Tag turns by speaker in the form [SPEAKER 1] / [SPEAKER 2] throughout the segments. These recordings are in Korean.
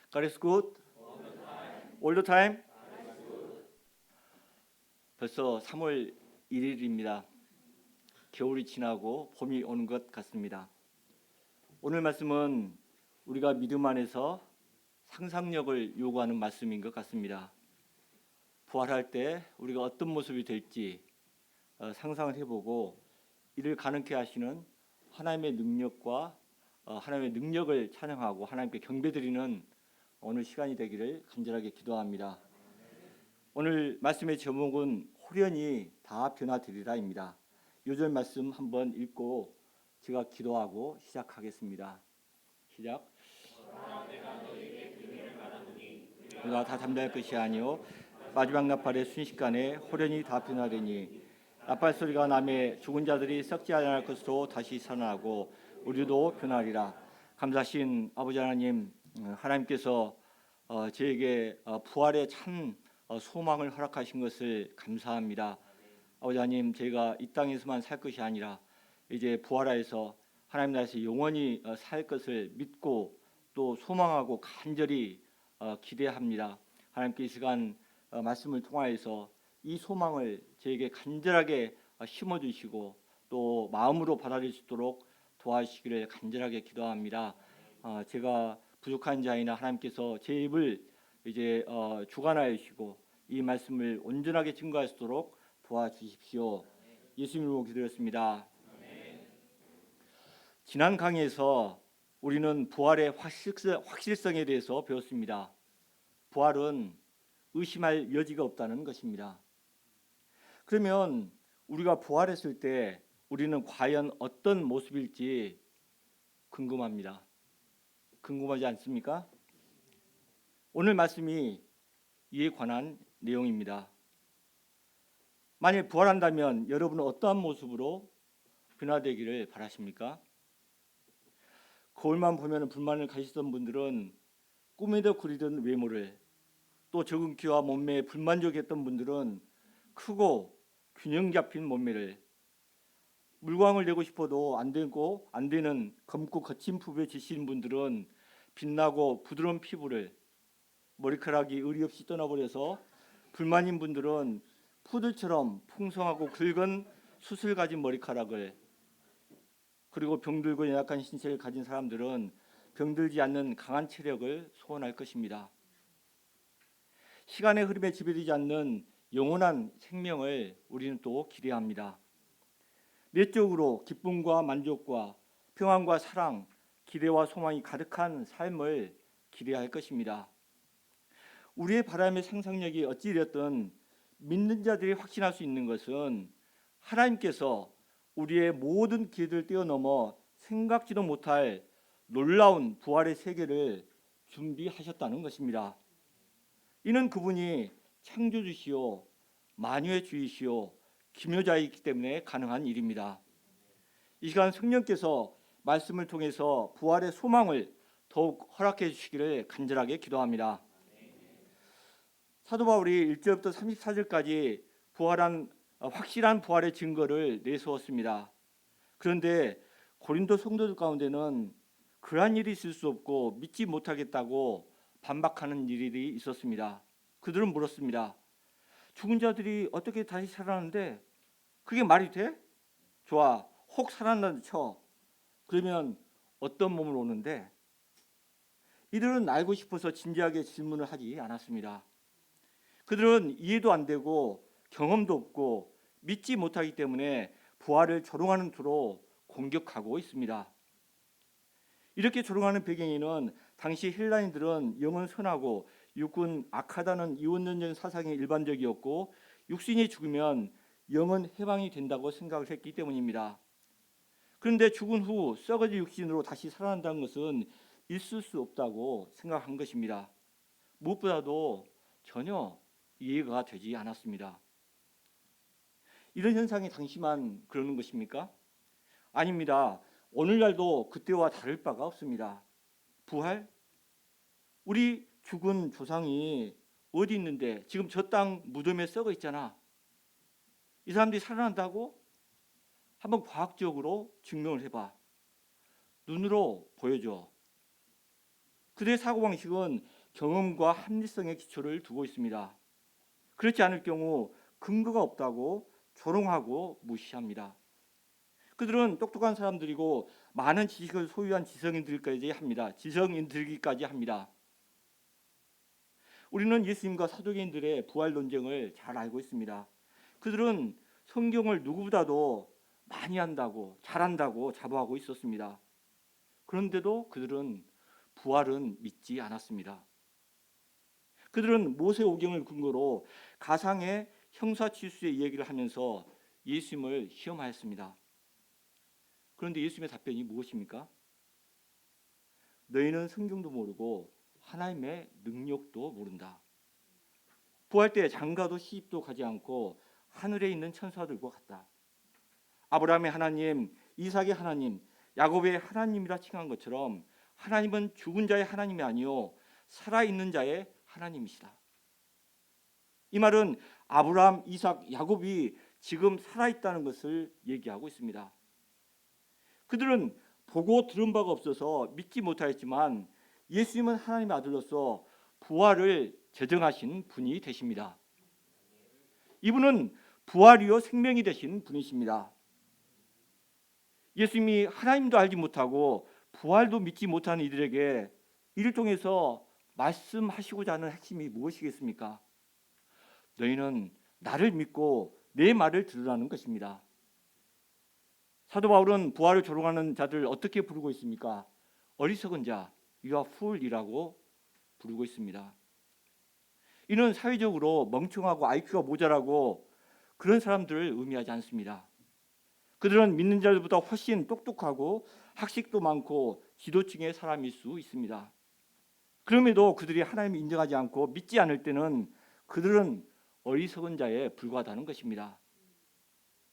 [SPEAKER 1] God is good all the time. 벌써 3월 1일입니다. 겨울이 지나고 봄이 오는 것 같습니다. 오늘 말씀은 우리가 믿음 안에서 상상력을 요구하는 말씀인 것 같습니다. 부활할 때 우리가 어떤 모습이 될지 상상을 해보고 이를 가능케 하시는 하나님의 능력과 하나님의 능력을 찬양하고 하나님께 경배드리는 오늘 시간이 되기를 간절하게 기도합니다. 오늘 말씀의 제목은 호련히 다 변화되리라입니다. 요절 말씀 한번 읽고 제가 기도하고 시작하겠습니다. 시작. 우리가 다 잠잠할 것이 아니요 마지막 나팔의 순식간에 호련히 다 변화되니 나팔 소리가 나매 죽은 자들이 썩지 않을 것으로 다시 살아나고 우리도 변하리라. 감사하신 아버지 하나님, 하나님께서 저에게 부활의 참 소망을 허락하신 것을 감사합니다. 아버지 하나님, 저희가 이 땅에서만 살 것이 아니라 이제 부활하여서 하나님 나라에서 영원히 살 것을 믿고 또 소망하고 간절히 기대합니다. 하나님께 이 시간 말씀을 통하여서 이 소망을 저에게 간절하게 심어주시고 또 마음으로 받아들일 수 있도록 도와주시기를 간절하게 기도합니다. 제가 부족한 자이나 하나님께서 제 입을 이제 주관하여 주시고 이 말씀을 온전하게 증거할 수 있도록 도와주십시오. 예수님으로 기도했습니다. 지난 강의에서 우리는 부활의 확실성에 대해서 배웠습니다. 부활은 의심할 여지가 없다는 것입니다. 그러면 우리가 부활했을 때 우리는 과연 어떤 모습일지 궁금합니다. 궁금하지 않습니까? 오늘 말씀이 이에 관한 내용입니다. 만약 부활한다면 여러분은 어떠한 모습으로 변화되기를 바라십니까? 거울만 보면 불만을 가지던 분들은 꿈에도 그리던 외모를, 또 적은 키와 몸매에 불만족했던 분들은 크고 균형 잡힌 몸매를, 물광을 내고 싶어도 안 되고 안 되는 검고 거친 피부에 지신 분들은 빛나고 부드러운 피부를, 머리카락이 의리 없이 떠나버려서 불만인 분들은 푸들처럼 풍성하고 굵은 숱을 가진 머리카락을, 그리고 병들고 연약한 신체를 가진 사람들은 병들지 않는 강한 체력을 소원할 것입니다. 시간의 흐름에 지배되지 않는 영원한 생명을 우리는 또 기대합니다. 내적으로 기쁨과 만족과 평안과 사랑, 기대와 소망이 가득한 삶을 기대할 것입니다. 우리의 바람의 상상력이 어찌되었든 믿는 자들이 확신할 수 있는 것은 하나님께서 우리의 모든 기회를 뛰어넘어 생각지도 못할 놀라운 부활의 세계를 준비하셨다는 것입니다. 이는 그분이 창조주시오, 만유의 주이시오, 기묘자이기 때문에 가능한 일입니다. 이 시간 성령께서 말씀을 통해서 부활의 소망을 더욱 허락해 주시기를 간절하게 기도합니다. 사도 바울이 1절부터 34절까지 확실한 부활의 증거를 내세웠습니다. 그런데 고린도 성도들 가운데는 그러한 일이 있을 수 없고 믿지 못하겠다고 반박하는 일이 있었습니다. 그들은 물었습니다. 죽은 자들이 어떻게 다시 살아나는데 그게 말이 돼? 좋아, 혹 살아난다 쳐. 그러면 어떤 몸을 오는데? 이들은 알고 싶어서 진지하게 질문을 하지 않았습니다. 그들은 이해도 안 되고 경험도 없고 믿지 못하기 때문에 부활을 조롱하는 투로 공격하고 있습니다. 이렇게 조롱하는 배경에는 당시 헬라인들은 영은 선하고 육은 악하다는 이원론적 사상이 일반적이었고 육신이 죽으면 영은 해방이 된다고 생각을 했기 때문입니다. 그런데 죽은 후 썩어진 육신으로 다시 살아난다는 것은 있을 수 없다고 생각한 것입니다. 무엇보다도 전혀 이해가 되지 않았습니다. 이런 현상이 당시만 그러는 것입니까? 아닙니다. 오늘날도 그때와 다를 바가 없습니다. 부활? 우리 죽은 조상이 어디 있는데 지금 저 땅 무덤에 썩어 있잖아. 이 사람들이 살아난다고? 한번 과학적으로 증명을 해봐. 눈으로 보여줘. 그들의 사고방식은 경험과 합리성의 기초를 두고 있습니다. 그렇지 않을 경우 근거가 없다고 조롱하고 무시합니다. 그들은 똑똑한 사람들이고 많은 지식을 소유한 지성인들기까지 합니다. 우리는 예수님과 사도계인들의 부활 논쟁을 잘 알고 있습니다. 그들은 성경을 누구보다도 많이 한다고 잘한다고 자부하고 있었습니다. 그런데도 그들은 부활은 믿지 않았습니다. 그들은 모세오경을 근거로 가상의 형사칠수의 이야기를 하면서 예수님을 시험하였습니다. 그런데 예수님의 답변이 무엇입니까? 너희는 성경도 모르고 하나님의 능력도 모른다. 부활 때 장가도 시집도 가지 않고 하늘에 있는 천사들과 같다. 아브라함의 하나님, 이삭의 하나님, 야곱의 하나님이라 칭한 것처럼 하나님은 죽은 자의 하나님이 아니요 살아있는 자의 하나님이시다. 이 말은 아브라함, 이삭, 야곱이 지금 살아있다는 것을 얘기하고 있습니다. 그들은 보고 들은 바가 없어서 믿지 못하였지만 예수님은 하나님의 아들로서 부활을 제정하신 분이 되십니다. 이분은 부활이요 생명이 되신 분이십니다. 예수님이 하나님도 알지 못하고 부활도 믿지 못하는 이들에게 이를 통해서 말씀하시고자 하는 핵심이 무엇이겠습니까? 너희는 나를 믿고 내 말을 들으라는 것입니다. 사도 바울은 부활을 조롱하는 자들 어떻게 부르고 있습니까? 어리석은 자, you are fool이라고 부르고 있습니다. 이는 사회적으로 멍청하고 IQ가 모자라고 그런 사람들을 의미하지 않습니다. 그들은 믿는 자들보다 훨씬 똑똑하고 학식도 많고 지도층의 사람일 수 있습니다. 그럼에도 그들이 하나님을 인정하지 않고 믿지 않을 때는 그들은 어리석은 자에 불과하다는 것입니다.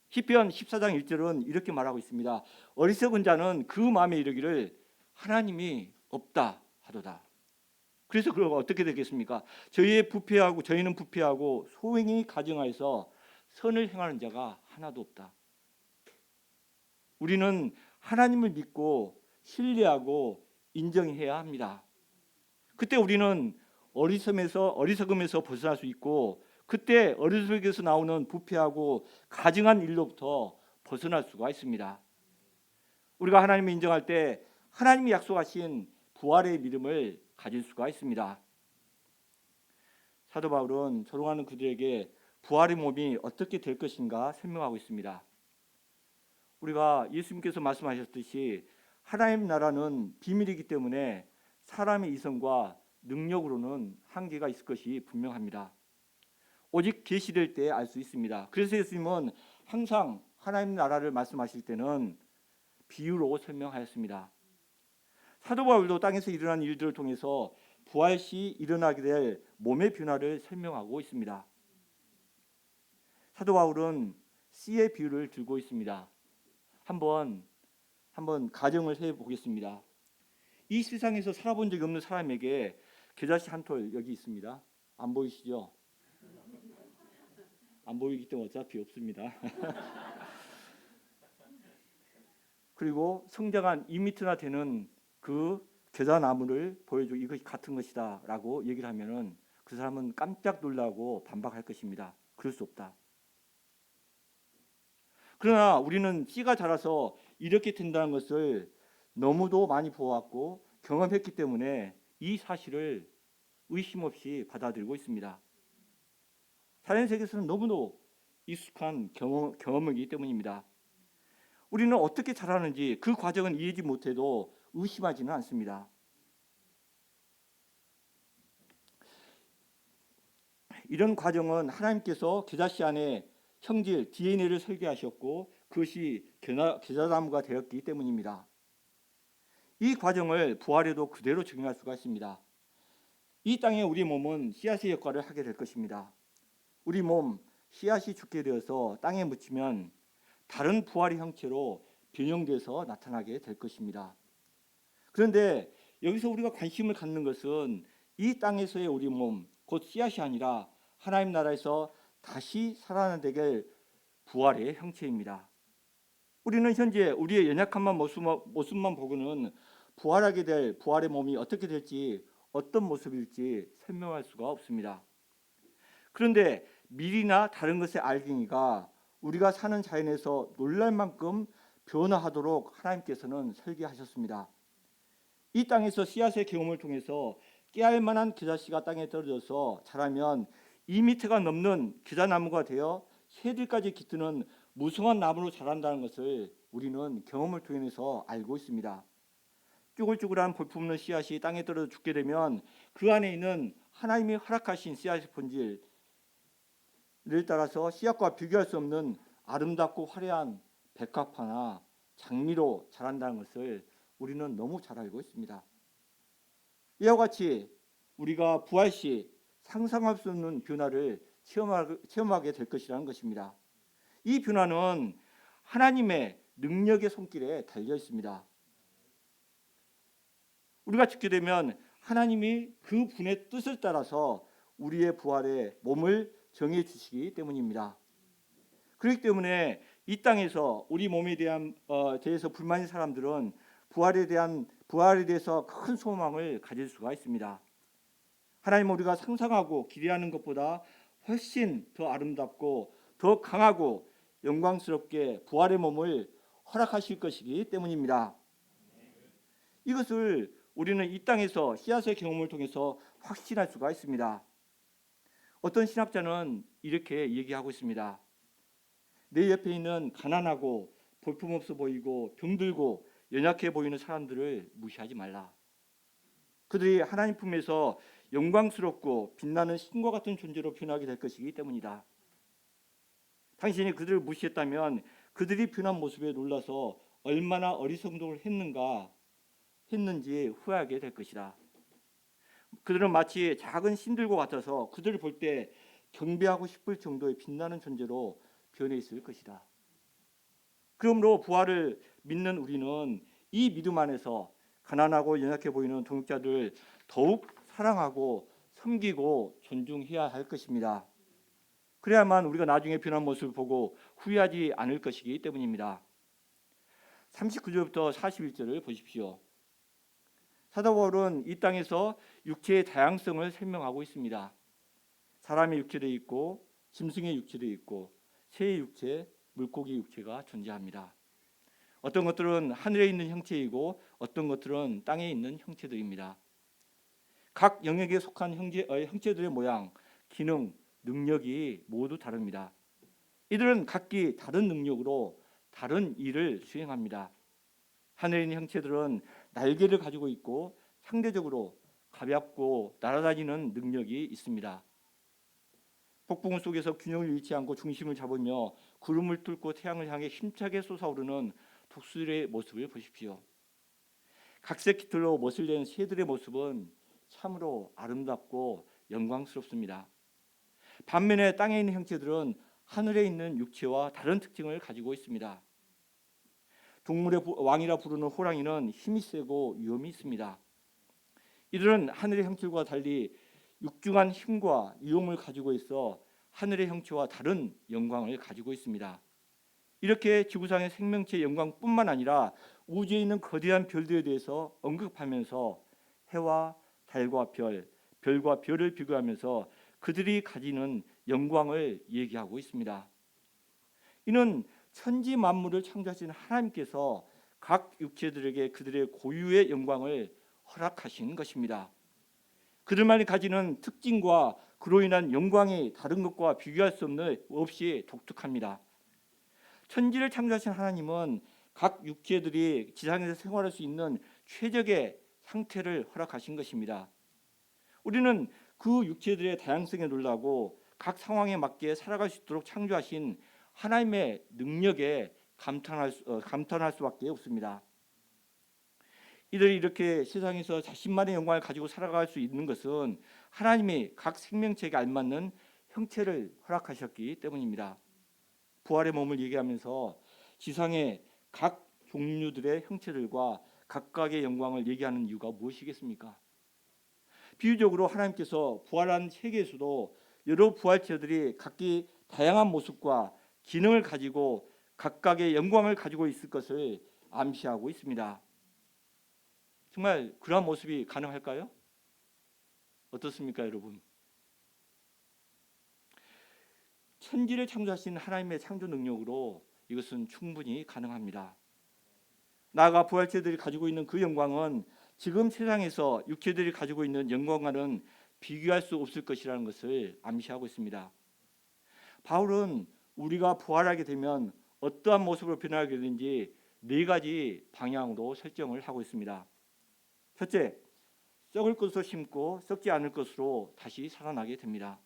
[SPEAKER 1] 시편 14장 1절은 이렇게 말하고 있습니다. 어리석은 자는 그 마음에 이르기를 하나님이 없다 하도다. 그래서 그러면 어떻게 되겠습니까? 저희는 부패하고 소행이 가증하여서 선을 행하는 자가 하나도 없다. 우리는 하나님을 믿고 신뢰하고 인정해야 합니다. 그때 우리는 어리석음에서 벗어날 수 있고 그때 어리석에서 나오는 부패하고 가증한 일로부터 벗어날 수가 있습니다. 우리가 하나님을 인정할 때 하나님이 약속하신 부활의 믿음을 가질 수가 있습니다. 사도 바울은 조롱하는 그들에게 부활의 몸이 어떻게 될 것인가 설명하고 있습니다. 우리가 예수님께서 말씀하셨듯이 하나님 나라는 비밀이기 때문에 사람의 이성과 능력으로는 한계가 있을 것이 분명합니다. 오직 계시될 때 알 수 있습니다. 그래서 예수님은 항상 하나님 나라를 말씀하실 때는 비유로 설명하였습니다. 사도 바울도 땅에서 일어난 일들을 통해서 부활 시 일어나게 될 몸의 변화를 설명하고 있습니다. 사도 바울은 씨의 비유를 들고 있습니다. 한번 가정을 해 보겠습니다. 이 세상에서 살아본 적이 없는 사람에게 겨자씨 한 톨 여기 있습니다. 안 보이시죠? 안 보이기 때문에 어차피 없습니다. 그리고 성장한 2m나 되는 그 겨자나무를 보여주고 이것이 같은 것이다 라고 얘기를 하면은 그 사람은 깜짝 놀라고 반박할 것입니다. 그럴 수 없다. 그러나 우리는 씨가 자라서 이렇게 된다는 것을 너무도 많이 보았고 경험했기 때문에 이 사실을 의심 없이 받아들이고 있습니다. 자연세계에서는 너무도 익숙한 경험이기 때문입니다. 우리는 어떻게 자라는지 그 과정은 이해하지 못해도 의심하지는 않습니다. 이런 과정은 하나님께서 겨자씨 안에 형질 DNA를 설계하셨고 그것이 겨자나무가 되었기 때문입니다. 이 과정을 부활에도 그대로 적용할 수가 있습니다. 이 땅에 우리 몸은 씨앗의 역할을 하게 될 것입니다. 우리 몸 씨앗이 죽게 되어서 땅에 묻히면 다른 부활의 형체로 변형돼서 나타나게 될 것입니다. 그런데 여기서 우리가 관심을 갖는 것은 이 땅에서의 우리 몸, 곧 씨앗이 아니라 하나님 나라에서 다시 살아나게 될 부활의 형체입니다. 우리는 현재 우리의 연약한 모습만 보고는 부활하게 될 부활의 몸이 어떻게 될지 어떤 모습일지 설명할 수가 없습니다. 그런데 미리나 다른 것의 알갱이가 우리가 사는 자연에서 놀랄 만큼 변화하도록 하나님께서는 설계하셨습니다. 이 땅에서 씨앗의 경험을 통해서 깨알 만한 겨자씨가 땅에 떨어져서 자라면 2m가 넘는 겨자나무가 되어 새들까지 깃드는 무성한 나무로 자란다는 것을 우리는 경험을 통해서 알고 있습니다. 쭈글쭈글한 볼품없는 씨앗이 땅에 떨어져 죽게 되면 그 안에 있는 하나님이 허락하신 씨앗의 본질을 따라서 씨앗과 비교할 수 없는 아름답고 화려한 백합화나 장미로 자란다는 것을 우리는 너무 잘 알고 있습니다. 이와 같이 우리가 부활 시 상상할 수 없는 변화를 체험하게 될 것이라는 것입니다. 이 변화는 하나님의 능력의 손길에 달려 있습니다. 우리가 죽게 되면 하나님이 그 분의 뜻을 따라서 우리의 부활의 몸을 정해 주시기 때문입니다. 그렇기 때문에 이 땅에서 우리 몸에 대해서 불만인 사람들은 부활에 대해서 큰 소망을 가질 수가 있습니다. 하나님은 우리가 상상하고 기대하는 것보다 훨씬 더 아름답고 더 강하고 영광스럽게 부활의 몸을 허락하실 것이기 때문입니다. 이것을 우리는 이 땅에서 씨앗의 경험을 통해서 확신할 수가 있습니다. 어떤 신학자는 이렇게 얘기하고 있습니다. 내 옆에 있는 가난하고 볼품없어 보이고 병들고 연약해 보이는 사람들을 무시하지 말라. 그들이 하나님 품에서 영광스럽고 빛나는 신과 같은 존재로 변하게 될 것이기 때문이다. 당신이 그들을 무시했다면 그들이 변한 모습에 놀라서 얼마나 어리석음을 했는지 후회하게 될 것이다. 그들은 마치 작은 신들과 같아서 그들을 볼 때 경배하고 싶을 정도의 빛나는 존재로 변해 있을 것이다. 그러므로 부활을 믿는 우리는 이 믿음 안에서 가난하고 연약해 보이는 동역자들 더욱 사랑하고 섬기고 존중해야 할 것입니다. 그래야만 우리가 나중에 변한 모습을 보고 후회하지 않을 것이기 때문입니다. 39절부터 41절을 보십시오. 사도 바울은 이 땅에서 육체의 다양성을 설명하고 있습니다. 사람의 육체도 있고 짐승의 육체도 있고 새의 육체, 물고기 육체가 존재합니다. 어떤 것들은 하늘에 있는 형체이고 어떤 것들은 땅에 있는 형체들입니다. 각 영역에 속한 형체들의 모양, 기능, 능력이 모두 다릅니다. 이들은 각기 다른 능력으로 다른 일을 수행합니다. 하늘에 있는 형체들은 날개를 가지고 있고 상대적으로 가볍고 날아다니는 능력이 있습니다. 폭풍 속에서 균형을 잃지 않고 중심을 잡으며 구름을 뚫고 태양을 향해 힘차게 솟아오르는 독수리의 모습을 보십시오. 각색 깃털로 멋을 낸 새들의 모습은 참으로 아름답고 영광스럽습니다. 반면에 땅에 있는 형체들은 하늘에 있는 육체와 다른 특징을 가지고 있습니다. 동물의 왕이라 부르는 호랑이는 힘이 세고 위험이 있습니다. 이들은 하늘의 형체와 달리 육중한 힘과 위험을 가지고 있어 하늘의 형체와 다른 영광을 가지고 있습니다. 이렇게 지구상의 생명체의 영광뿐만 아니라 우주에 있는 거대한 별들에 대해서 언급하면서 해와 달과 별과 별을 비교하면서 그들이 가지는 영광을 얘기하고 있습니다. 이는 천지 만물을 창조하신 하나님께서 각 육체들에게 그들의 고유의 영광을 허락하신 것입니다. 그들만이 가지는 특징과 그로 인한 영광이 다른 것과 비교할 수 없이 독특합니다. 천지를 창조하신 하나님은 각 육체들이 지상에서 생활할 수 있는 최적의 상태를 허락하신 것입니다. 우리는 그 육체들의 다양성에 놀라고 각 상황에 맞게 살아갈 수 있도록 창조하신 하나님의 능력에 감탄할 수밖에 없습니다. 이들이 이렇게 세상에서 자신만의 영광을 가지고 살아갈 수 있는 것은 하나님이 각 생명체에게 알맞는 형체를 허락하셨기 때문입니다. 부활의 몸을 얘기하면서 지상의 각 종류들의 형체들과 각각의 영광을 얘기하는 이유가 무엇이겠습니까? 비유적으로 하나님께서 부활한 세계에서도 여러 부활체들이 각기 다양한 모습과 기능을 가지고 각각의 영광을 가지고 있을 것을 암시하고 있습니다. 정말 그러한 모습이 가능할까요? 어떻습니까, 여러분? 천지를 창조하신 하나님의 창조 능력으로 이것은 충분히 가능합니다. 나아가 부활체들이 가지고 있는 그 영광은 지금 세상에서 육체들이 가지고 있는 영광과는 비교할 수 없을 것이라는 것을 암시하고 있습니다. 바울은 우리가 부활하게 되면 어떠한 모습으로 변하게 되는지 네 가지 방향으로 설정을 하고 있습니다. 첫째, 썩을 것으로 심고 썩지 않을 것으로 다시 살아나게 됩니다.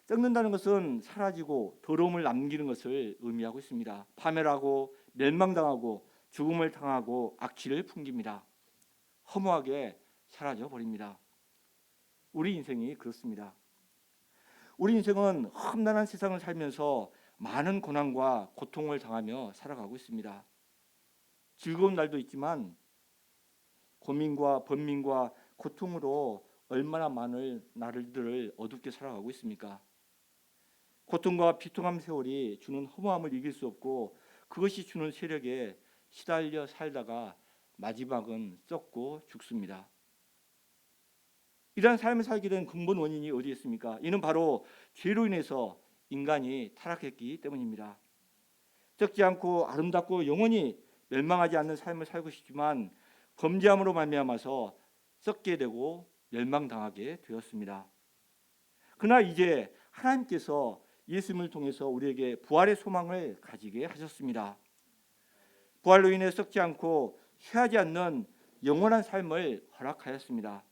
[SPEAKER 1] 썩는다는 것은 사라지고 더러움을 남기는 것을 의미하고 있습니다. 파멸하고 멸망당하고 죽음을 당하고 악취를 풍깁니다. 허무하게 사라져 버립니다. 우리 인생이 그렇습니다. 우리 인생은 험난한 세상을 살면서 많은 고난과 고통을 당하며 살아가고 있습니다. 즐거운 날도 있지만 고민과 번민과 고통으로 얼마나 많은 날들을 어둡게 살아가고 있습니까? 고통과 비통함 세월이 주는 허무함을 이길 수 없고 그것이 주는 세력에 시달려 살다가 마지막은 썩고 죽습니다. 이러한 삶을 살게 된 근본 원인이 어디에 있습니까? 이는 바로 죄로 인해서 인간이 타락했기 때문입니다. 썩지 않고 아름답고 영원히 멸망하지 않는 삶을 살고 싶지만 범죄함으로 말미암아서 썩게 되고 멸망당하게 되었습니다. 그러나 이제 하나님께서 예수님을 통해서 우리에게 부활의 소망을 가지게 하셨습니다. 부활로 인해 썩지 않고 쇠하지 않는 영원한 삶을 허락하였습니다.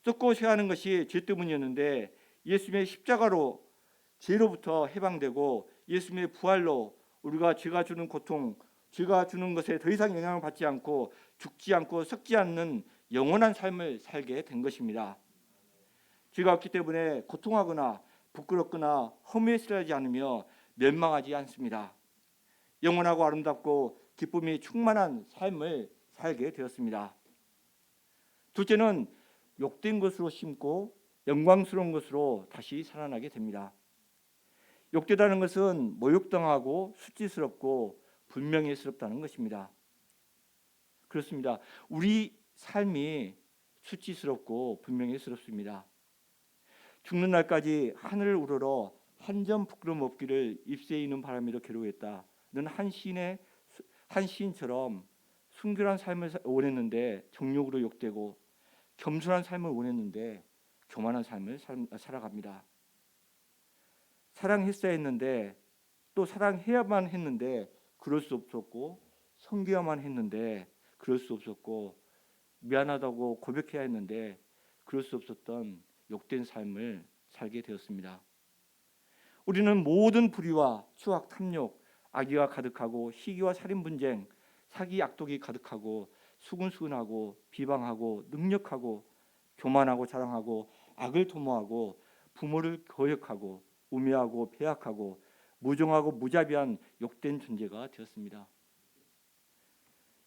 [SPEAKER 1] 썩고 쇠하는 것이 죄 때문이었는데 예수님의 십자가로 죄로부터 해방되고 예수님의 부활로 우리가 죄가 주는 고통, 죄가 주는 것에 더 이상 영향을 받지 않고 죽지 않고 썩지 않는 영원한 삶을 살게 된 것입니다. 죄가 없기 때문에 고통하거나 부끄럽거나 허무에 쓰여지지 않으며 멸망하지 않습니다. 영원하고 아름답고 기쁨이 충만한 삶을 살게 되었습니다. 둘째는 욕된 것으로 심고 영광스러운 것으로 다시 살아나게 됩니다. 욕되다는 것은 모욕당하고 수치스럽고 불명예스럽다는 것입니다. 그렇습니다. 우리 삶이 수치스럽고 불명예스럽습니다. 죽는 날까지 하늘을 우러러 한 점 부끄럼 없기를 입새에 있는 바람이라 괴로워했다. 는 한 시인처럼 순결한 삶을 원했는데 정욕으로 욕되고 겸손한 삶을 원했는데 교만한 삶을 살아갑니다. 사랑했어야 했는데 또 사랑해야만 했는데 그럴 수 없었고 섬겨야만 했는데 그럴 수 없었고 미안하다고 고백해야 했는데 그럴 수 없었던 욕된 삶을 살게 되었습니다. 우리는 모든 불의와 추악, 탐욕, 악의가 가득하고 시기와 살인 분쟁, 사기, 악독이 가득하고 수근수근하고 비방하고 능력하고 교만하고 자랑하고 악을 도모하고 부모를 거역하고 우매하고 배악하고 무정하고 무자비한 욕된 존재가 되었습니다.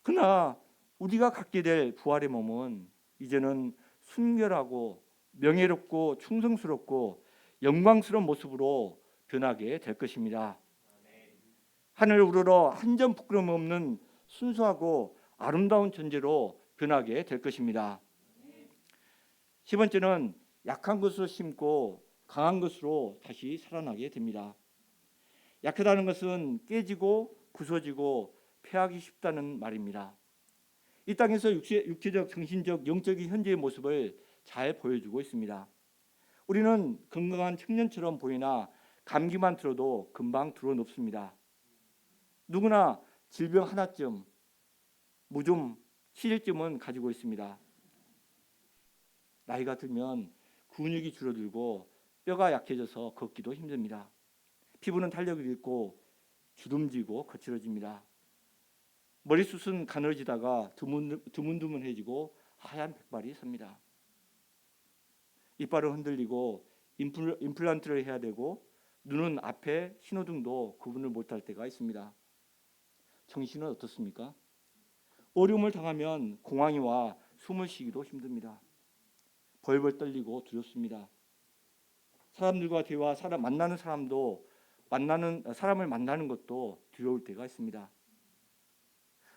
[SPEAKER 1] 그러나 우리가 갖게 될 부활의 몸은 이제는 순결하고 명예롭고 충성스럽고 영광스러운 모습으로 변하게 될 것입니다. 하늘을 우러러 한 점 부끄러움 없는 순수하고 아름다운 존재로 변하게 될 것입니다. 세 번째는 약한 것으로 심고 강한 것으로 다시 살아나게 됩니다. 약하다는 것은 깨지고 부서지고 패하기 쉽다는 말입니다. 이 땅에서 육체적, 정신적, 영적인 현재의 모습을 잘 보여주고 있습니다. 우리는 건강한 청년처럼 보이나 감기만 들어도 금방 드러눕습니다. 누구나 질병 하나쯤, 무좀 치질쯤은 가지고 있습니다. 나이가 들면 근육이 줄어들고 뼈가 약해져서 걷기도 힘듭니다. 피부는 탄력을 잃고 주름지고 거칠어집니다. 머리숱은 가늘어지다가 드문드문해지고 하얀 백발이 섭니다. 이빨은 흔들리고 임플란트를 해야 되고 눈은 앞에 신호등도 구분을 못할 때가 있습니다. 정신은 어떻습니까? 어려움을 당하면 공황이 와 숨을 쉬기도 힘듭니다. 벌벌 떨리고 두렵습니다. 사람들과 대화, 만나는 사람을 만나는 것도 두려울 때가 있습니다.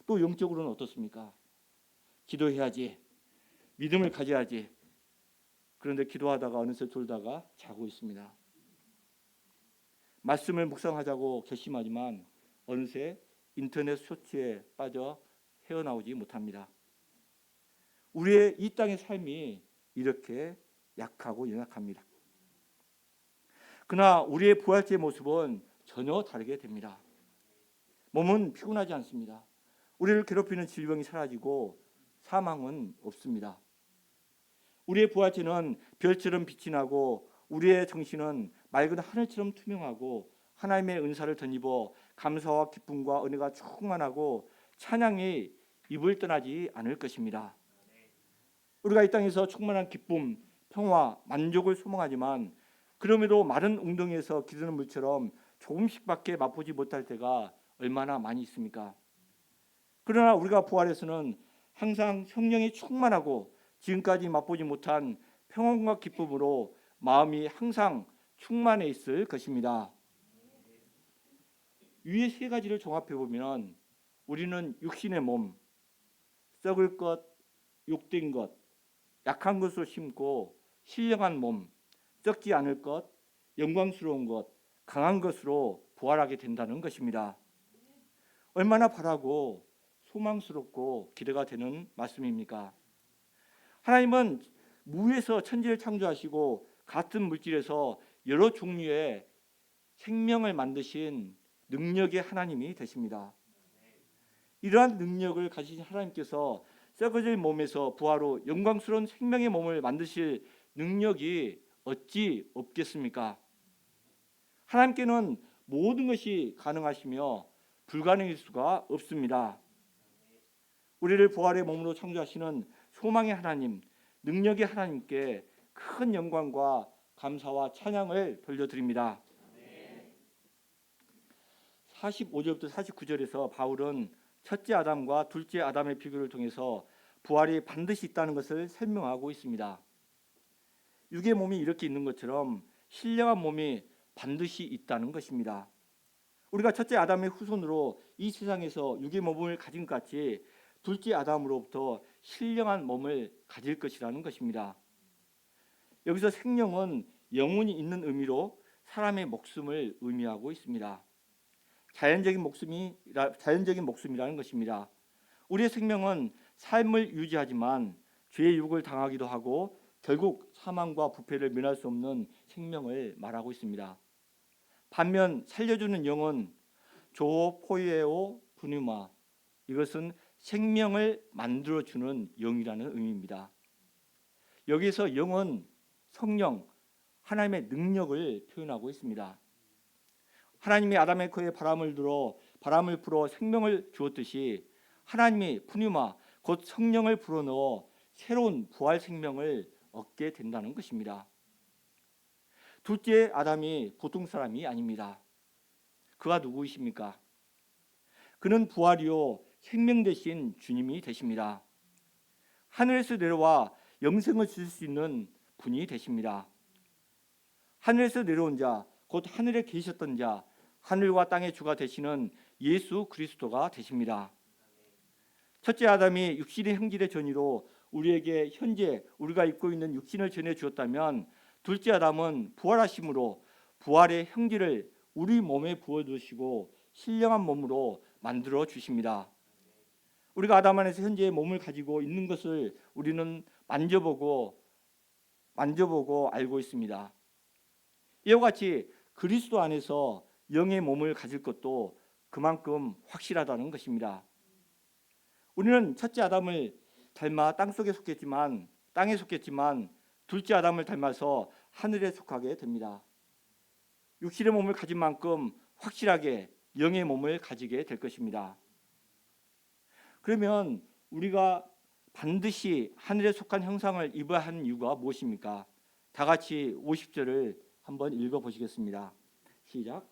[SPEAKER 1] 또 영적으로는 어떻습니까? 기도해야지, 믿음을 가져야지, 그런데 기도하다가 어느새 졸다가 자고 있습니다. 말씀을 묵상하자고 결심하지만 어느새 인터넷 쇼츠에 빠져 헤어나오지 못합니다. 우리의 이 땅의 삶이 이렇게 약하고 연약합니다. 그러나 우리의 부활체의 모습은 전혀 다르게 됩니다. 몸은 피곤하지 않습니다. 우리를 괴롭히는 질병이 사라지고 사망은 없습니다. 우리의 부활체는 별처럼 빛이 나고 우리의 정신은 맑은 하늘처럼 투명하고 하나님의 은사를 덧입어 감사와 기쁨과 은혜가 충만하고 찬양이 입을 떠나지 않을 것입니다. 우리가 이 땅에서 충만한 기쁨, 평화, 만족을 소망하지만 그럼에도 마른 웅덩이에서 기르는 물처럼 조금씩밖에 맛보지 못할 때가 얼마나 많이 있습니까? 그러나 우리가 부활해서는 항상 성령이 충만하고 지금까지 맛보지 못한 평안과 기쁨으로 마음이 항상 충만해 있을 것입니다. 위의 세 가지를 종합해 보면 우리는 육신의 몸, 썩을 것, 욕된 것, 약한 것으로 심고 신령한 몸, 썩지 않을 것, 영광스러운 것, 강한 것으로 부활하게 된다는 것입니다. 얼마나 바라고 소망스럽고 기대가 되는 말씀입니까? 하나님은 무에서 천지를 창조하시고 같은 물질에서 여러 종류의 생명을 만드신 능력의 하나님이 되십니다. 이러한 능력을 가지신 하나님께서 썩어질 몸에서 부활로 영광스러운 생명의 몸을 만드실 능력이 어찌 없겠습니까? 하나님께는 모든 것이 가능하시며 불가능일 수가 없습니다. 우리를 부활의 몸으로 창조하시는 소망의 하나님, 능력의 하나님께 큰 영광과 감사와 찬양을 돌려드립니다. 45절부터 49절에서 바울은 첫째 아담과 둘째 아담의 비교를 통해서 부활이 반드시 있다는 것을 설명하고 있습니다. 육의 몸이 이렇게 있는 것처럼 신령한 몸이 반드시 있다는 것입니다. 우리가 첫째 아담의 후손으로 이 세상에서 육의 몸을 가진 것 같이 둘째 아담으로부터 신령한 몸을 가질 것이라는 것입니다. 여기서 생명은 영혼이 있는 의미로 사람의 목숨을 의미하고 있습니다. 자연적인 목숨이라는 것입니다. 우리의 생명은 삶을 유지하지만 죄의 유혹을 당하기도 하고 결국 사망과 부패를 면할 수 없는 생명을 말하고 있습니다. 반면 살려주는 영은 조호 포이에오 푸뉴마, 이것은 생명을 만들어주는 영이라는 의미입니다. 여기서 영은 성령, 하나님의 능력을 표현하고 있습니다. 하나님이 아담의 코에 바람을 불어 생명을 주었듯이 하나님이 푸뉴마, 곧 성령을 불어넣어 새로운 부활 생명을 얻게 된다는 것입니다. 둘째 아담이 보통 사람이 아닙니다. 그가 누구이십니까? 그는 부활이요 생명 되신 주님이 되십니다. 하늘에서 내려와 영생을 주실 수 있는 분이 되십니다. 하늘에서 내려온 자, 곧 하늘에 계셨던 자, 하늘과 땅의 주가 되시는 예수 그리스도가 되십니다. 첫째 아담이 육신의 형질의 전이로 우리에게 현재 우리가 입고 있는 육신을 전해 주었다면 둘째 아담은 부활하심으로 부활의 형질을 우리 몸에 부어주시고 신령한 몸으로 만들어 주십니다. 우리가 아담 안에서 현재의 몸을 가지고 있는 것을 우리는 만져보고 알고 있습니다. 이와 같이 그리스도 안에서 영의 몸을 가질 것도 그만큼 확실하다는 것입니다. 우리는 첫째 아담을 닮아 땅에 속했지만 둘째 아담을 닮아서 하늘에 속하게 됩니다. 육신의 몸을 가진 만큼 확실하게 영의 몸을 가지게 될 것입니다. 그러면 우리가 반드시 하늘에 속한 형상을 입어야 하는 이유가 무엇입니까? 다 같이 50절을 한번 읽어보시겠습니다. 시작.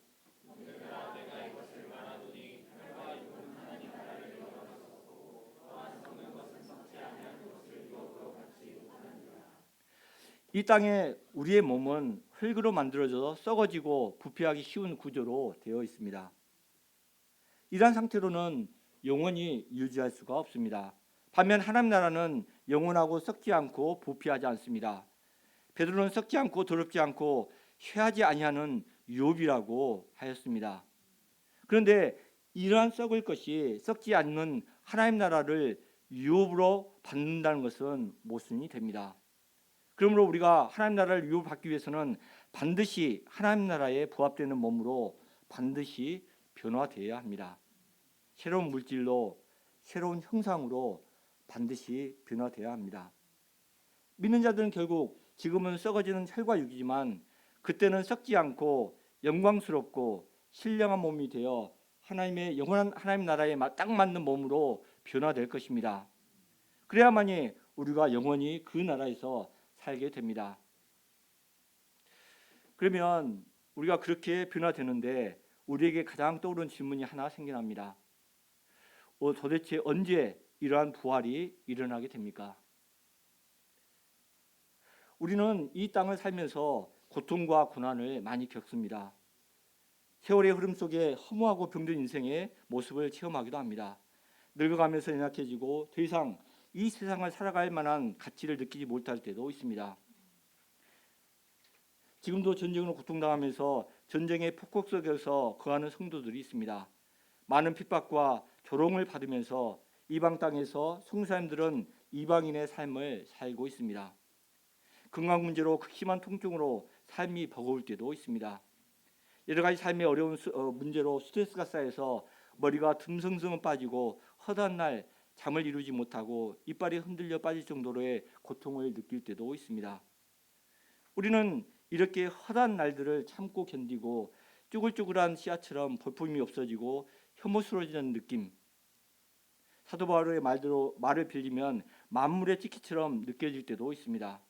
[SPEAKER 1] 이 땅에 우리의 몸은 흙으로 만들어져 썩어지고 부패하기 쉬운 구조로 되어 있습니다. 이러한 상태로는 영원히 유지할 수가 없습니다. 반면 하나님 나라는 영원하고 썩지 않고 부패하지 않습니다. 베드로는 썩지 않고 더럽지 않고 쇠하지 아니하는 유업이라고 하였습니다. 그런데 이러한 썩을 것이 썩지 않는 하나님 나라를 유업으로 받는다는 것은 모순이 됩니다. 그러므로 우리가 하나님 나라를 유업받기 위해서는 반드시 하나님 나라에 부합되는 몸으로 반드시 변화되어야 합니다. 새로운 물질로, 새로운 형상으로 반드시 변화되어야 합니다. 믿는 자들은 결국 지금은 썩어지는 혈과 육이지만 그때는 썩지 않고 영광스럽고 신령한 몸이 되어 하나님의 영원한 하나님 나라에 딱 맞는 몸으로 변화될 것입니다. 그래야만이 우리가 영원히 그 나라에서 살게 됩니다. 그러면 우리가 그렇게 변화되는데 우리에게 가장 떠오르는 질문이 하나 생겨납니다. 도대체 언제 이러한 부활이 일어나게 됩니까? 우리는 이 땅을 살면서 고통과 고난을 많이 겪습니다. 세월의 흐름 속에 허무하고 병든 인생의 모습을 체험하기도 합니다. 늙어가면서 연약해지고 더 이상 이 세상을 살아갈 만한 가치를 느끼지 못할 때도 있습니다. 지금도 전쟁으로 고통당하면서 전쟁의 폭격 속에서 거하는 성도들이 있습니다. 많은 핍박과 조롱을 받으면서 이방 땅에서 성도님들은 이방인의 삶을 살고 있습니다. 건강 문제로 심한 통증으로 삶이 버거울 때도 있습니다. 여러 가지 삶의 어려운 문제로 스트레스가 쌓여서 머리가 듬성듬성 빠지고 허다한 날 잠을 이루지 못하고 이빨이 흔들려 빠질 정도로의 고통을 느낄 때도 있습니다. 우리는 이렇게 허다한 날들을 참고 견디고 쭈글쭈글한 씨앗처럼 볼품이 없어지고 혐오스러워지는 느낌, 사도 바울의 말을 빌리면 만물의 찌꺼기처럼 느껴질 때도 있습니다.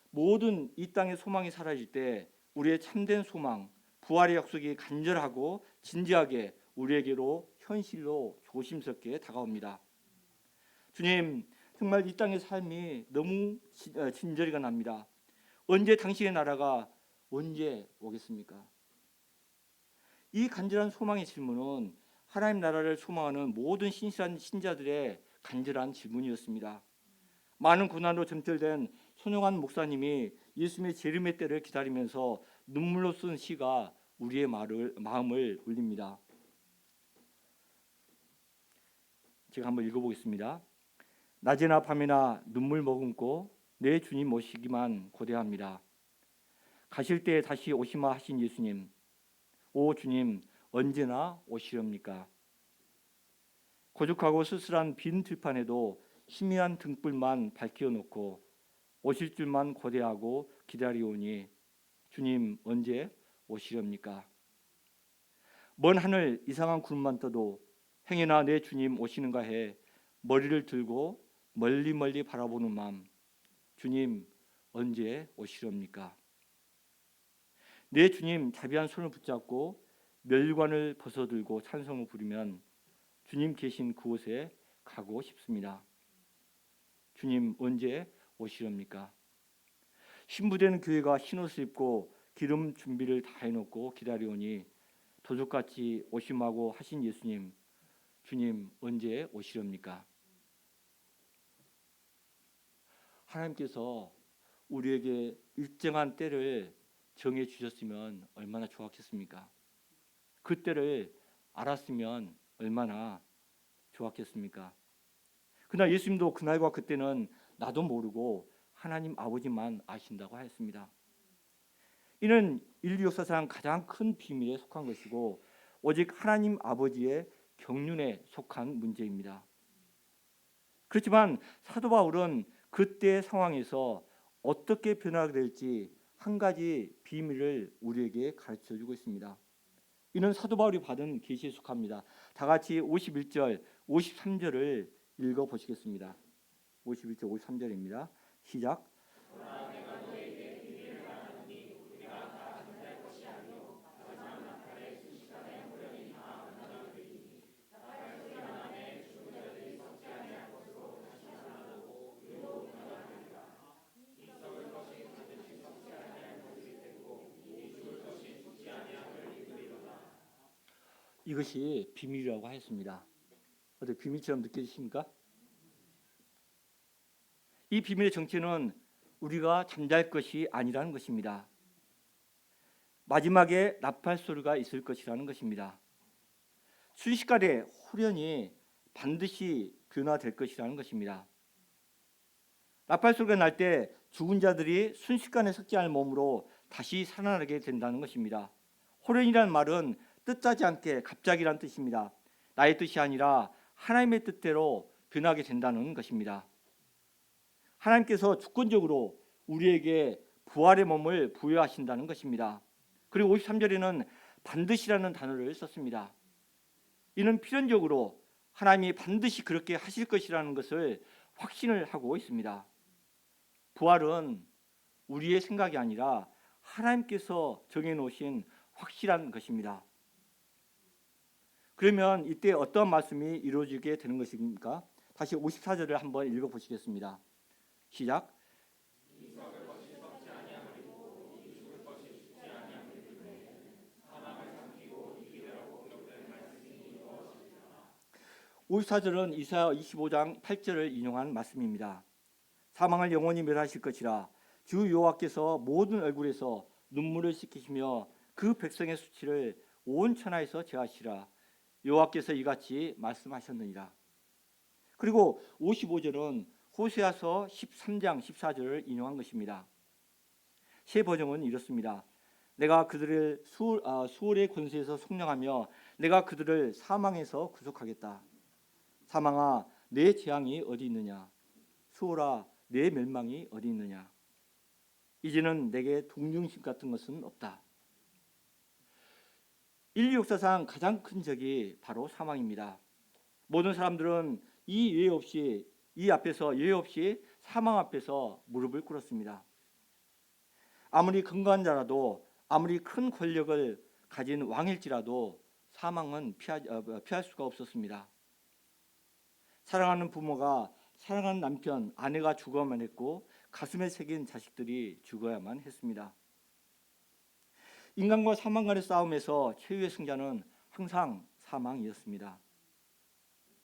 [SPEAKER 1] 모든 이 땅의 소망이 사라질 때 우리의 참된 소망, 부활의 약속이 간절하고 진지하게 우리에게로 현실로 조심스럽게 다가옵니다. 주님, 정말 이 땅의 삶이 너무 진저리가 납니다. 언제 당신의 나라가 언제 오겠습니까? 이 간절한 소망의 질문은 하나님 나라를 소망하는 모든 신실한 신자들의 간절한 질문이었습니다. 많은 고난으로 점철된 손용환 목사님이 예수님의 재림의 때를 기다리면서 눈물로 쓴 시가 우리의 마음을 울립니다. 제가 한번 읽어보겠습니다. 낮이나 밤이나 눈물 머금고 내 주님 모시기만 고대합니다. 가실 때 다시 오시마 하신 예수님, 오 주님 언제나 오시렵니까? 고죽하고 쓸쓸한 빈 들판에도 희미한 등불만 밝혀놓고 오실 줄만 고대하고 기다리오니 주님 언제 오시렵니까? 먼 하늘 이상한 구름만 떠도 행여나 내 주님 오시는가 해 머리를 들고 멀리 멀리 바라보는 마음, 주님 언제 오시렵니까? 내 주님 자비한 손을 붙잡고 멸관을 벗어들고 찬송을 부르면 주님 계신 그곳에 가고 싶습니다. 주님 언제 오시렵니까? 신부되는 교회가 흰옷을 입고 기름 준비를 다 해놓고 기다리오니 도둑같이 오심하고 하신 예수님, 주님 언제 오시렵니까? 하나님께서 우리에게 일정한 때를 정해 주셨으면 얼마나 좋았겠습니까? 그 때를 알았으면 얼마나 좋았겠습니까? 그러나 예수님도 그날과 그때는 나도 모르고 하나님 아버지만 아신다고 하였습니다. 이는 인류 역사상 가장 큰 비밀에 속한 것이고 오직 하나님 아버지의 경륜에 속한 문제입니다. 그렇지만 사도 바울은 그때의 상황에서 어떻게 변화가 될지 한 가지 비밀을 우리에게 가르쳐주고 있습니다. 이는 사도 바울이 받은 계시에 속합니다. 다 같이 51절, 53절을 읽어보시겠습니다. 51절, 53절입니다. 시작. 이것이 비밀이라고 하였습니다. 어떻게 비밀처럼 느껴지십니까? 이 비밀의 정체는 우리가 잠잘 것이 아니라는 것입니다. 마지막에 나팔 소리가 있을 것이라는 것입니다. 순식간에 후련히 반드시 변화될 것이라는 것입니다. 나팔 소리가 날 때 죽은 자들이 순식간에 썩지 않을 몸으로 다시 살아나게 된다는 것입니다. 호련이라는 말은 뜻하지 않게 갑자기란 뜻입니다. 나의 뜻이 아니라 하나님의 뜻대로 변하게 된다는 것입니다. 하나님께서 주권적으로 우리에게 부활의 몸을 부여하신다는 것입니다. 그리고 53절에는 반드시라는 단어를 썼습니다. 이는 필연적으로 하나님이 반드시 그렇게 하실 것이라는 것을 확신을 하고 있습니다. 부활은 우리의 생각이 아니라 하나님께서 정해놓으신 확실한 것입니다. 그러면 이때 어떤 말씀이 이루어지게 되는 것입니까? 다시 54절을 한번 읽어보시겠습니다. 시작. 54절은 이사야 25장 8절을 인용한 말씀입니다. 사망을 영원히 멸하실 것이라 주 여호와께서 모든 얼굴에서 눈물을 씻기시며 그 백성의 수치를 온 천하에서 제하시라. 여호와께서 이같이 말씀하셨느니라. 그리고 55절은 호세아서 13장 14절을 인용한 것입니다. 새 버전은 이렇습니다. 내가 그들을 수월의 권세에서 속량하며 내가 그들을 사망에서 구속하겠다. 사망아 내 재앙이 어디 있느냐? 수월아 내 멸망이 어디 있느냐? 이제는 내게 동정심 같은 것은 없다. 인류 역사상 가장 큰 적이 바로 사망입니다. 모든 사람들은 이 앞에서 예외 없이 사망 앞에서 무릎을 꿇었습니다. 아무리 건강한 자라도 아무리 큰 권력을 가진 왕일지라도 사망은 피할 수가 없었습니다. 사랑하는 부모가 사랑하는 남편, 아내가 죽어야만 했고 가슴에 새긴 자식들이 죽어야만 했습니다. 인간과 사망 간의 싸움에서 최후의 승자는 항상 사망이었습니다.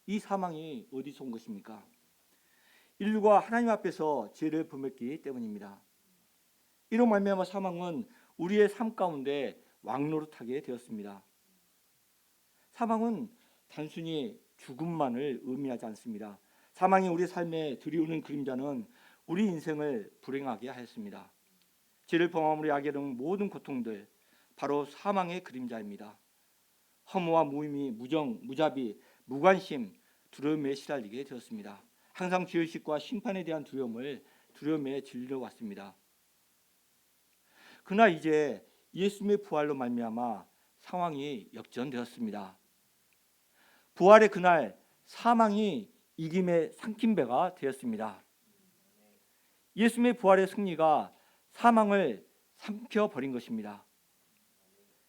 [SPEAKER 1] 이 사망이 어디서 온 것입니까? 인류가 하나님 앞에서 죄를 범했기 때문입니다. 이로 말미암아 사망은 우리의 삶 가운데 왕노릇하게 되었습니다. 사망은 단순히 죽음만을 의미하지 않습니다. 사망이 우리 삶에 들이오는 그림자는 우리 인생을 불행하게 하였습니다. 죄를 범함으로 야게 된 모든 고통들 바로 사망의 그림자입니다. 허무와 무의미, 무정, 무자비, 무관심, 두려움에 시달리게 되었습니다. 항상 죄의식과 심판에 대한 두려움에 질려왔습니다. 그러나 이제 예수님의 부활로 말미암아 상황이 역전되었습니다. 부활의 그날 사망이 이김에 삼킨 배가 되었습니다. 예수님의 부활의 승리가 사망을 삼켜버린 것입니다.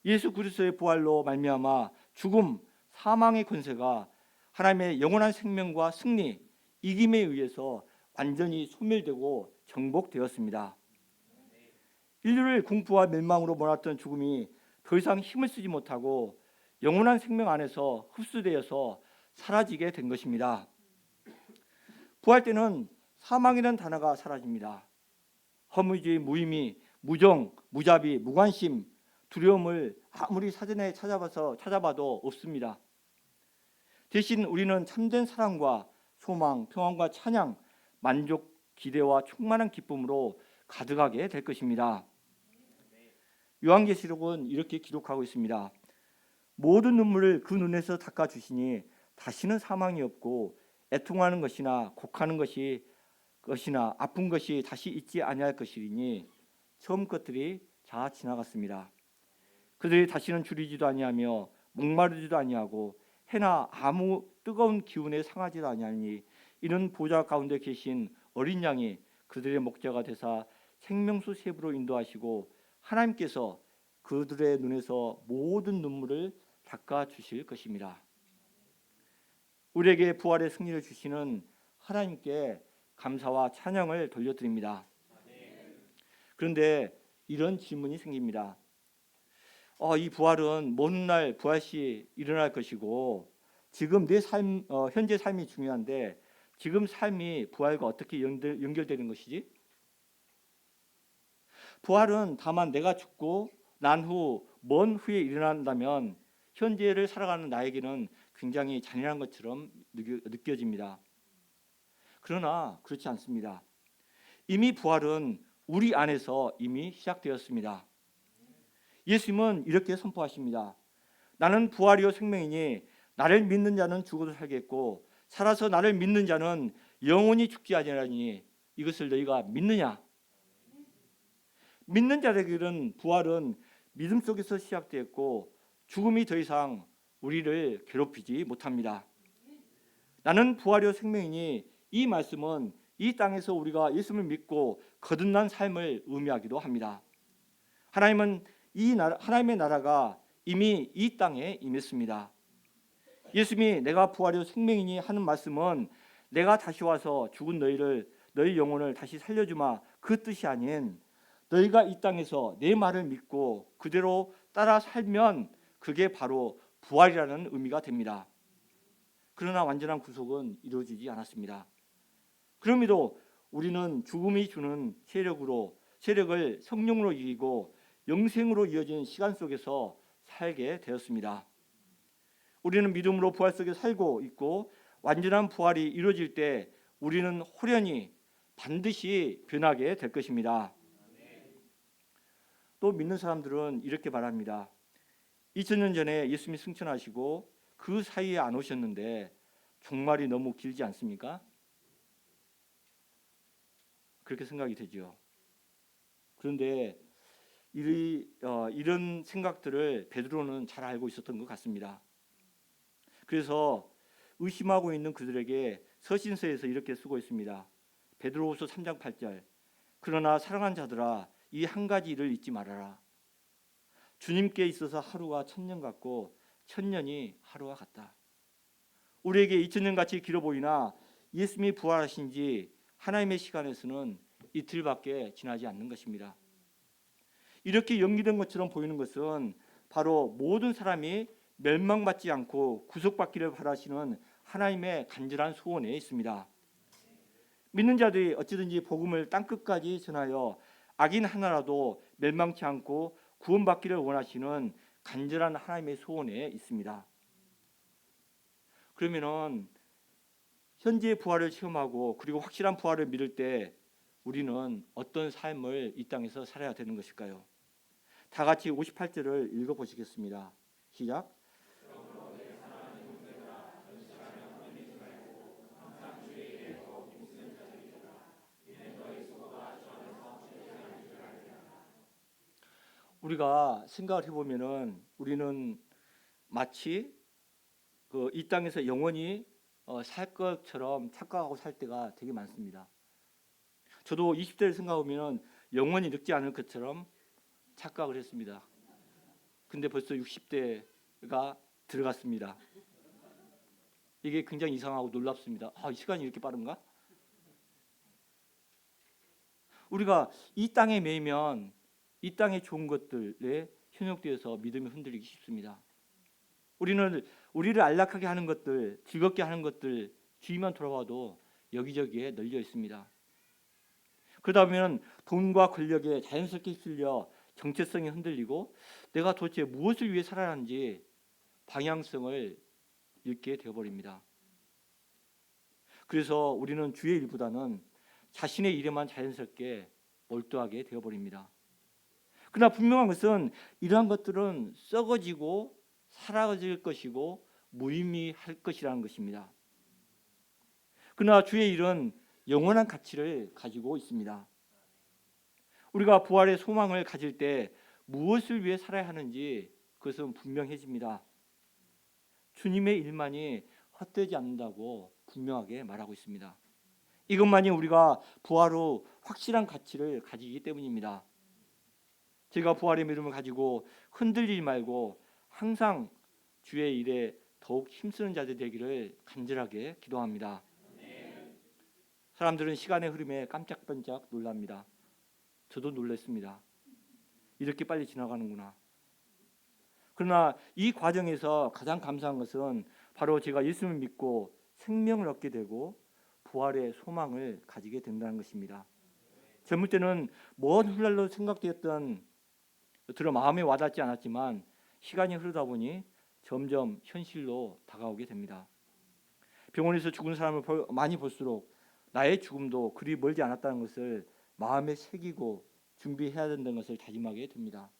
[SPEAKER 1] 예수 그리스도의 부활로 말미암아 죽음, 사망의 권세가 하나님의 영원한 생명과 승리, 이김에 의해서 완전히 소멸되고 정복되었습니다. 인류를 공포와 멸망으로 몰았던 죽음이 더 이상 힘을 쓰지 못하고 영원한 생명 안에서 흡수되어서 사라지게 된 것입니다. 부활 때는 사망이라는 단어가 사라집니다. 허무주의, 무의미, 무정, 무자비, 무관심, 두려움을 아무리 사전에 찾아봐도 없습니다. 대신 우리는 참된 사랑과 소망, 평안과 찬양, 만족, 기대와 충만한 기쁨으로 가득하게 될 것입니다. 요한계시록은 이렇게 기록하고 있습니다. 모든 눈물을 그 눈에서 닦아주시니 다시는 사망이 없고 애통하는 것이나 곡하는 것이나 아픈 것이 다시 있지 아니할 것이니 처음 것들이 다 지나갔습니다. 그들이 다시는 줄이지도 아니하며 목마르지도 아니하고 해나 아무 뜨거운 기운에 상하지도 아니하니 이는 보좌 가운데 계신 어린 양이 그들의 목자가 되사 생명수 샘으로 인도하시고 하나님께서 그들의 눈에서 모든 눈물을 닦아 주실 것입니다. 우리에게 부활의 승리를 주시는 하나님께 감사와 찬양을 돌려드립니다. 그런데 이런 질문이 생깁니다. 이 부활은 먼 날 부활시 일어날 것이고 지금 내 현재 삶이 중요한데 지금 삶이 부활과 어떻게 연결되는 것이지? 부활은 다만 내가 죽고 난 후 먼 후에 일어난다면 현재를 살아가는 나에게는 굉장히 잔인한 것처럼 느껴집니다. 그러나 그렇지 않습니다. 이미 부활은 우리 안에서 이미 시작되었습니다. 예수님은 이렇게 선포하십니다. 나는 부활이요 생명이니 나를 믿는 자는 죽어도 살겠고 살아서 나를 믿는 자는 영원히 죽지 아니하리니 이것을 너희가 믿느냐? 믿는 자들에게는 부활은 믿음 속에서 시작되었고 죽음이 더 이상 우리를 괴롭히지 못합니다. 나는 부활이요 생명이니 이 말씀은 이 땅에서 우리가 예수님을 믿고 거듭난 삶을 의미하기도 합니다. 하나님의 나라가 이미 이 땅에 임했습니다. 예수님이 내가 부활이요 생명이니 하는 말씀은 내가 다시 와서 죽은 너희 영혼을 다시 살려주마 그 뜻이 아닌 너희가 이 땅에서 내 말을 믿고 그대로 따라 살면 그게 바로 부활이라는 의미가 됩니다. 그러나 완전한 구속은 이루어지지 않았습니다. 그럼에도 우리는 죽음이 주는 세력을 성령으로 이기고 영생으로 이어진 시간 속에서 살게 되었습니다. 우리는 믿음으로 부활 속에 살고 있고 완전한 부활이 이루어질 때 우리는 호련히 반드시 변하게 될 것입니다. 또 믿는 사람들은 이렇게 말합니다. 2000년 전에 예수님이 승천하시고 그 사이에 안 오셨는데 종말이 너무 길지 않습니까? 그렇게 생각이 되죠. 그런데 이런 생각들을 베드로는 잘 알고 있었던 것 같습니다. 그래서 의심하고 있는 그들에게 서신서에서 이렇게 쓰고 있습니다. 베드로후서 3장 8절 그러나 사랑하는 자들아 이 한 가지 일을 잊지 말아라. 주님께 있어서 하루가 1000년 같고 1000년이 하루와 같다. 우리에게 2000년 같이 길어 보이나 예수님이 부활하신 지 하나님의 시간에서는 이틀밖에 지나지 않는 것입니다. 이렇게 연기된 것처럼 보이는 것은 바로 모든 사람이 멸망받지 않고 구속받기를 바라시는 하나님의 간절한 소원에 있습니다. 믿는 자들이 어찌든지 복음을 땅끝까지 전하여 악인 하나라도 멸망치 않고 구원받기를 원하시는 간절한 하나님의 소원에 있습니다. 그러면은 현재의 부활을 체험하고 그리고 확실한 부활을 믿을 때 우리는 어떤 삶을 이 땅에서 살아야 되는 것일까요? 다 같이 58절을 읽어보시겠습니다. 시작. 우리가 생각을 해보면은 우리는 마치 이 땅에서 영원히 살 것처럼 착각하고 살 때가 되게 많습니다. 저도 20대를 생각하면 영원히 늙지 않을 것처럼 착각을 했습니다. 근데 벌써 60대가 들어갔습니다. 이게 굉장히 이상하고 놀랍습니다. 이 시간이 이렇게 빠른가? 우리가 이 땅에 매이면 이 땅의 좋은 것들에 현혹되어서 믿음이 흔들리기 쉽습니다. 우리를 안락하게 하는 것들, 즐겁게 하는 것들 주위만 돌아봐도 여기저기에 널려 있습니다. 그러다 보면 돈과 권력에 자연스럽게 휩쓸려 정체성이 흔들리고 내가 도대체 무엇을 위해 살아야 하는지 방향성을 잃게 되어버립니다. 그래서 우리는 주의 일보다는 자신의 일에만 자연스럽게 몰두하게 되어버립니다. 그러나 분명한 것은 이러한 것들은 썩어지고 사라질 것이고 무의미할 것이라는 것입니다. 그러나 주의 일은 영원한 가치를 가지고 있습니다. 우리가 부활의 소망을 가질 때 무엇을 위해 살아야 하는지 그것은 분명해집니다. 주님의 일만이 헛되지 않는다고 분명하게 말하고 있습니다. 이것만이 우리가 부활 후 확실한 가치를 가지기 때문입니다. 제가 부활의 믿음을 가지고 흔들리지 말고 항상 주의 일에 더욱 힘쓰는 자들 되기를 간절하게 기도합니다. 사람들은 시간의 흐름에 깜짝깜짝 놀랍니다. 저도 놀랐습니다. 이렇게 빨리 지나가는구나. 그러나 이 과정에서 가장 감사한 것은 바로 제가 예수님을 믿고 생명을 얻게 되고 부활의 소망을 가지게 된다는 것입니다. 젊을 때는 먼 훗날로 생각되었던 들어 마음에 와닿지 않았지만 시간이 흐르다 보니 점점 현실로 다가오게 됩니다. 병원에서 죽은 사람을 많이 볼수록 나의 죽음도 그리 멀지 않았다는 것을 마음에 새기고 준비해야 된다는 것을 다짐하게 됩니다.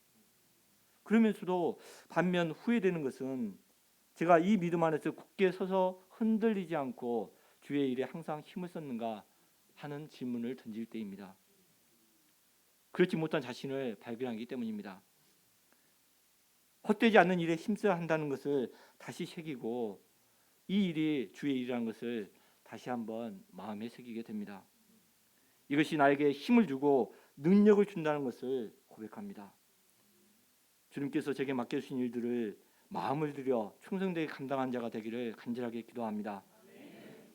[SPEAKER 1] 그러면서도 반면 후회되는 것은 제가 이 믿음 안에서 굳게 서서 흔들리지 않고 주의 일에 항상 힘을 썼는가 하는 질문을 던질 때입니다. 그렇지 못한 자신을 발견하기 때문입니다. 헛되지 않는 일에 힘써야 한다는 것을 다시 새기고 이 일이 주의 일이라는 것을 다시 한번 마음에 새기게 됩니다. 이것이 나에게 힘을 주고 능력을 준다는 것을 고백합니다. 주님께서 제게 맡겨주신 일들을 마음을 들여 충성되게 감당한 자가 되기를 간절하게 기도합니다.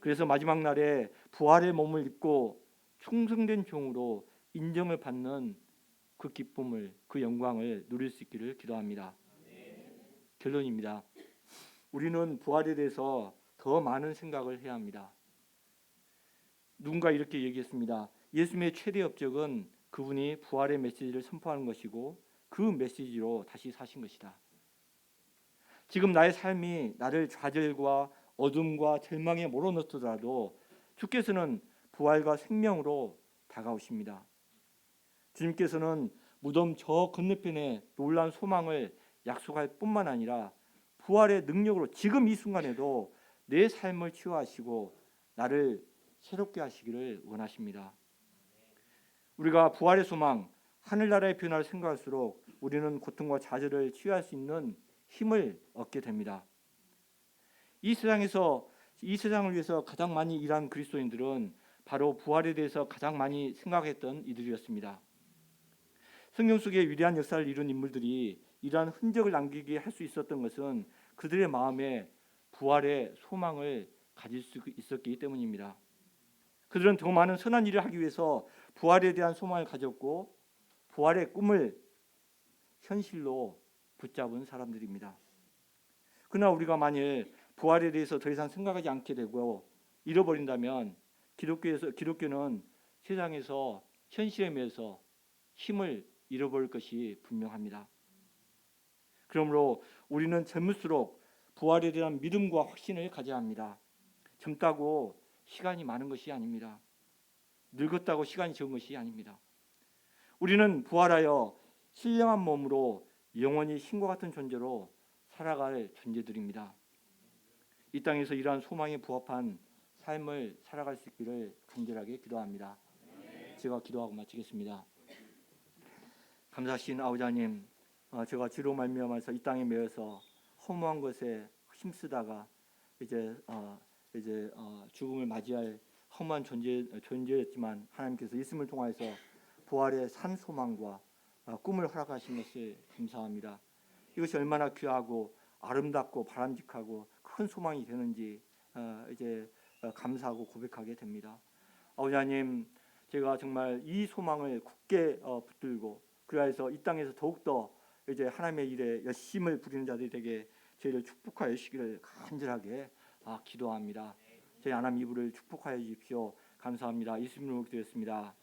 [SPEAKER 1] 그래서 마지막 날에 부활의 몸을 입고 충성된 종으로 인정을 받는 그 기쁨을, 그 영광을 누릴 수 있기를 기도합니다. 결론입니다. 우리는 부활에 대해서 더 많은 생각을 해야 합니다. 누군가 이렇게 얘기했습니다. 예수님의 최대 업적은 그분이 부활의 메시지를 선포하는 것이고 그 메시지로 다시 사신 것이다. 지금 나의 삶이 나를 좌절과 어둠과 절망에 몰아넣더라도 주께서는 부활과 생명으로 다가오십니다. 주님께서는 무덤 저 건너편에 놀라운 소망을 약속할 뿐만 아니라 부활의 능력으로 지금 이 순간에도 내 삶을 치유하시고 나를 새롭게 하시기를 원하십니다. 우리가 부활의 소망, 하늘나라의 변화를 생각할수록 우리는 고통과 좌절을 치유할 수 있는 힘을 얻게 됩니다. 이 세상을 위해서 가장 많이 일한 그리스도인들은 바로 부활에 대해서 가장 많이 생각했던 이들이었습니다. 성경 속에 위대한 역사를 이룬 인물들이 이러한 흔적을 남기게 할 수 있었던 것은 그들의 마음에 부활의 소망을 가질 수 있었기 때문입니다. 그들은 더 많은 선한 일을 하기 위해서 부활에 대한 소망을 가졌고 부활의 꿈을 현실로 붙잡은 사람들입니다. 그러나 우리가 만일 부활에 대해서 더 이상 생각하지 않게 되고 잃어버린다면 기독교는 세상에서 현실에 매여서 힘을 잃어버릴 것이 분명합니다. 그러므로 우리는 젊을수록 부활에 대한 믿음과 확신을 가져야 합니다. 젊다고 시간이 많은 것이 아닙니다. 늙었다고 시간이 적은 것이 아닙니다. 우리는 부활하여 신령한 몸으로 영원히 신과 같은 존재로 살아갈 존재들입니다. 이 땅에서 이러한 소망에 부합한 삶을 살아갈 수 있기를 간절하게 기도합니다. 제가 기도하고 마치겠습니다. 감사하신 아버지 하나님, 제가 죄로 말미암아서 이 땅에 매여서 허무한 것에 힘쓰다가 이제 죽음을 맞이할 허무한 존재였지만 하나님께서 예수님을 통하여서 부활의 산 소망과 꿈을 허락하신 것을 감사합니다. 이것이 얼마나 귀하고 아름답고 바람직하고 큰 소망이 되는지 감사하고 고백하게 됩니다. 아버지 하나님, 제가 정말 이 소망을 굳게 붙들고 그래서 이 땅에서 더욱더 하나님의 일에 열심을 부리는 자들이 되게 저희를 축복하여 주시기를 간절하게 기도합니다. 저희 하나님 이불을 축복하여 주십시오. 감사합니다. 예수님으로 기도했습니다.